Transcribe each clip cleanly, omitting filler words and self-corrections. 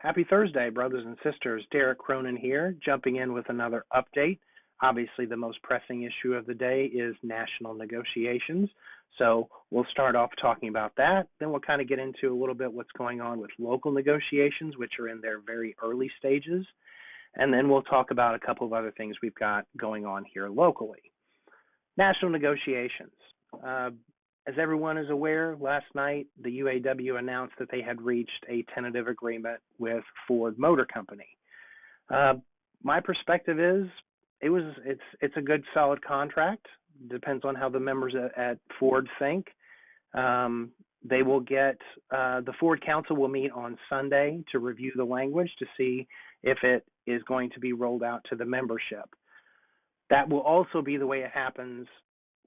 Happy Thursday, brothers and sisters. Derek Cronin here, jumping in with another update. Obviously, the most pressing issue of the day is national negotiations. So we'll start off talking about that. Then we'll kind of get into a little bit what's going on with local negotiations, which are in their very early stages. And then we'll talk about a couple of other things we've got going on here locally. National negotiations. As everyone is aware, last night the UAW announced that they had reached a tentative agreement with Ford Motor Company. My perspective is it's a good solid contract. Depends on how the members at Ford think. They will get the Ford Council will meet on Sunday to review the language to see if it is going to be rolled out to the membership. That will also be the way it happens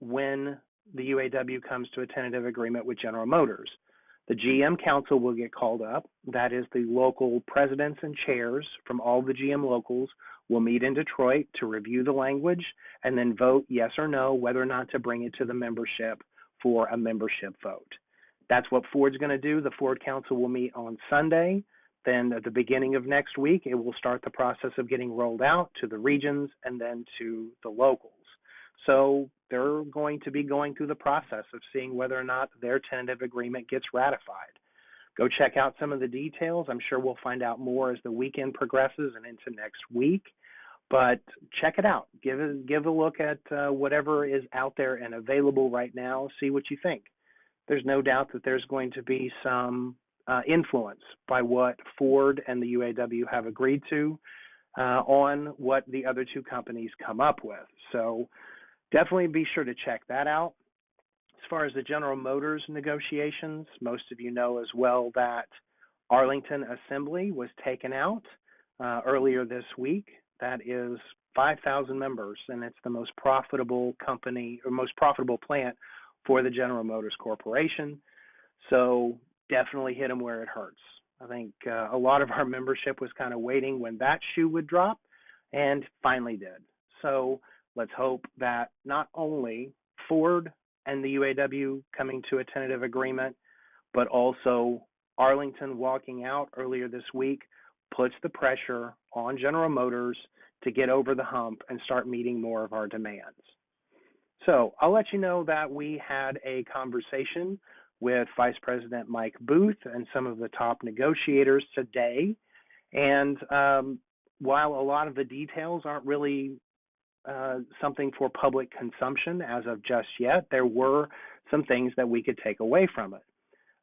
when the UAW comes to a tentative agreement with General Motors. The GM Council will get called up. That is, the local presidents and chairs from all the GM locals will meet in Detroit to review the language and then vote yes or no whether or not to bring it to the membership for a membership vote. That's what Ford's going to do. The Ford Council will meet on Sunday. Then at the beginning of next week, it will start the process of getting rolled out to the regions and then to the locals. So they're going to be going through the process of seeing whether or not their tentative agreement gets ratified. Go check out some of the details. I'm sure we'll find out more as the weekend progresses and into next week. But check it out. Give a look at whatever is out there and available right now. See what you think. There's no doubt that there's going to be some influence by what Ford and the UAW have agreed to on what the other two companies come up with. So definitely be sure to check that out. As far as the General Motors negotiations, most of you know as well that Arlington Assembly was taken out earlier this week. That is 5,000 members, and it's the most profitable company or most profitable plant for the General Motors Corporation. So definitely hit them where it hurts. I think a lot of our membership was kind of waiting when that shoe would drop, and finally did. So let's hope that not only Ford and the UAW coming to a tentative agreement, but also Arlington walking out earlier this week puts the pressure on General Motors to get over the hump and start meeting more of our demands. So I'll let you know that we had a conversation with Vice President Mike Booth and some of the top negotiators today. And while a lot of the details aren't really something for public consumption as of just yet, there were some things that we could take away from it.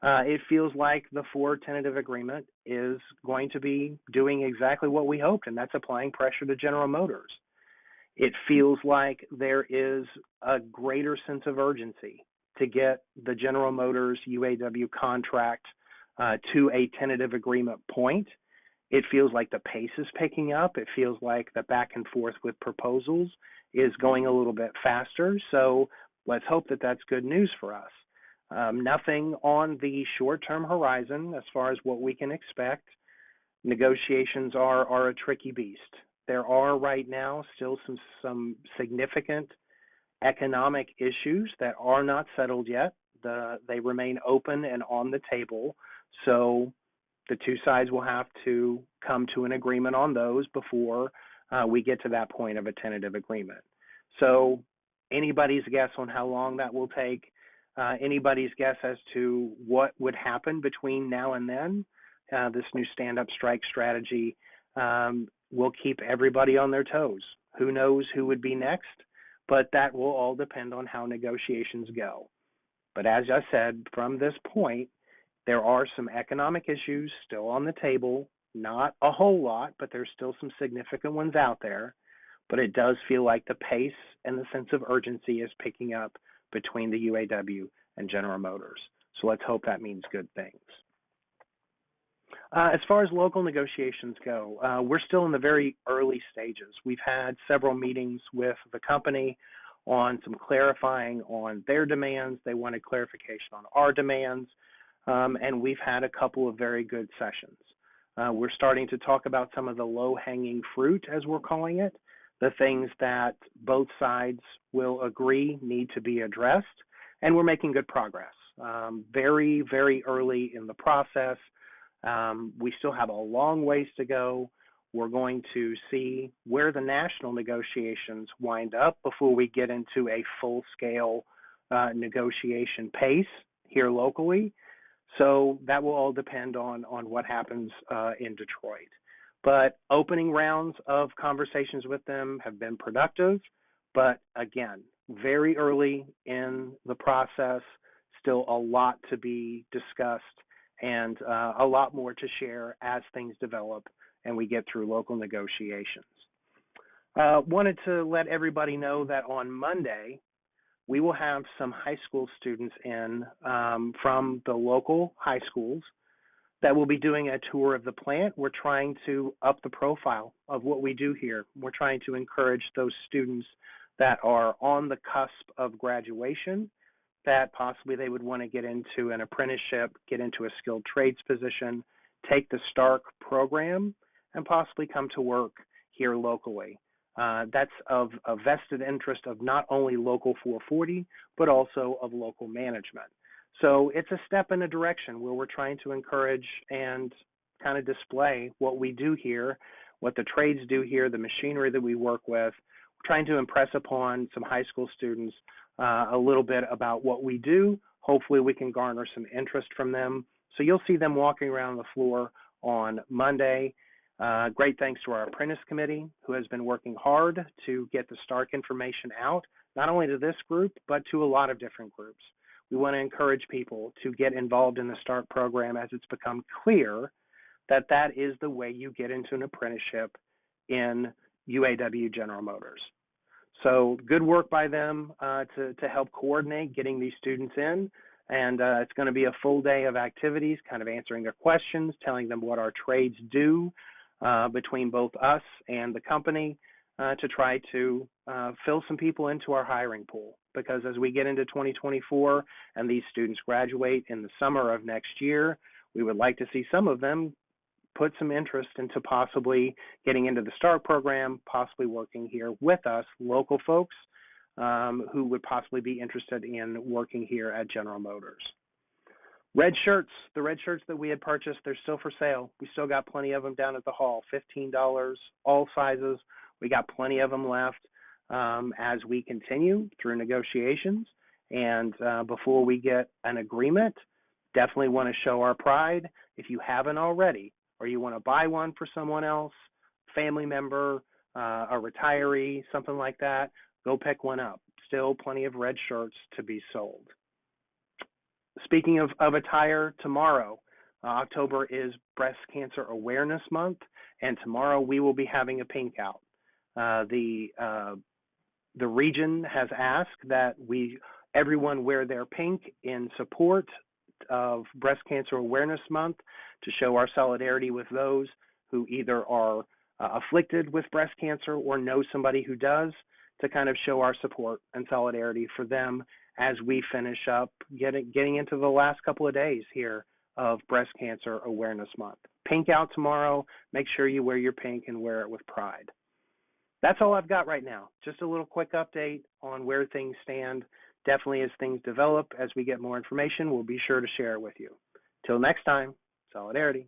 It feels like the Ford tentative agreement is going to be doing exactly what we hoped, and that's applying pressure to General Motors. It feels like there is a greater sense of urgency to get the General Motors UAW contract to a tentative agreement point. It feels like the pace is picking up. It feels like the back and forth with proposals is going a little bit faster. So let's hope that that's good news for us. Nothing on the short-term horizon as far as what we can expect. Negotiations are a tricky beast. There are right now still some significant economic issues that are not settled yet. They remain open and on the table. So the two sides will have to come to an agreement on those before we get to that point of a tentative agreement. So anybody's guess on how long that will take, anybody's guess as to what would happen between now and then. This new stand-up strike strategy will keep everybody on their toes. Who knows who would be next? But that will all depend on how negotiations go. But as I said, from this point, there are some economic issues still on the table, not a whole lot, but there's still some significant ones out there. But it does feel like the pace and the sense of urgency is picking up between the UAW and General Motors. So let's hope that means good things. As far as local negotiations go, we're still in the very early stages. We've had several meetings with the company on some clarifying on their demands. They wanted clarification on our demands, and we've had a couple of very good sessions. We're starting to talk about some of the low-hanging fruit, as we're calling it, the things that both sides will agree need to be addressed, and we're making good progress. Very, very early in the process. We still have a long ways to go. We're going to see where the national negotiations wind up before we get into a full-scale negotiation pace here locally. So that will all depend on what happens in Detroit. But opening rounds of conversations with them have been productive, but again, very early in the process, still a lot to be discussed and a lot more to share as things develop and we get through local negotiations. Wanted to let everybody know that on Monday, we will have some high school students in from the local high schools that will be doing a tour of the plant. We're trying to up the profile of what we do here. We're trying to encourage those students that are on the cusp of graduation, that possibly they would want to get into an apprenticeship, get into a skilled trades position, take the STARK program, and possibly come to work here locally. That's of a vested interest of not only Local 440, but also of local management. So it's a step in a direction where we're trying to encourage and kind of display what we do here, what the trades do here, the machinery that we work with. We're trying to impress upon some high school students a little bit about what we do. Hopefully we can garner some interest from them. So you'll see them walking around the floor on Monday. Great thanks to our apprentice committee, who has been working hard to get the STARK information out, not only to this group, but to a lot of different groups. We want to encourage people to get involved in the STARK program as it's become clear that that is the way you get into an apprenticeship in UAW General Motors. So good work by them to help coordinate getting these students in. And it's going to be a full day of activities, kind of answering their questions, telling them what our trades do between both us and the company to try to fill some people into our hiring pool. Because as we get into 2024 and these students graduate in the summer of next year, we would like to see some of them put some interest into possibly getting into the START program, possibly working here with us, local folks who would possibly be interested in working here at General Motors. Red shirts, the red shirts that we had purchased, they're still for sale. We still got plenty of them down at the hall, $15, all sizes. We got plenty of them left as we continue through negotiations. And before we get an agreement, definitely want to show our pride. If you haven't already, or you want to buy one for someone else, family member, a retiree, something like that, go pick one up. Still plenty of red shirts to be sold. Speaking of attire, tomorrow, October is Breast Cancer Awareness Month, and tomorrow we will be having a pink out. The region has asked that everyone wear their pink in support of Breast Cancer Awareness Month to show our solidarity with those who either are afflicted with breast cancer or know somebody who does, to kind of show our support and solidarity for them as we finish up getting into the last couple of days here of Breast Cancer Awareness Month. Pink out tomorrow. Make sure you wear your pink and wear it with pride. That's all I've got right now. Just a little quick update on where things stand. Definitely as things develop, as we get more information, we'll be sure to share it with you. Till next time, solidarity.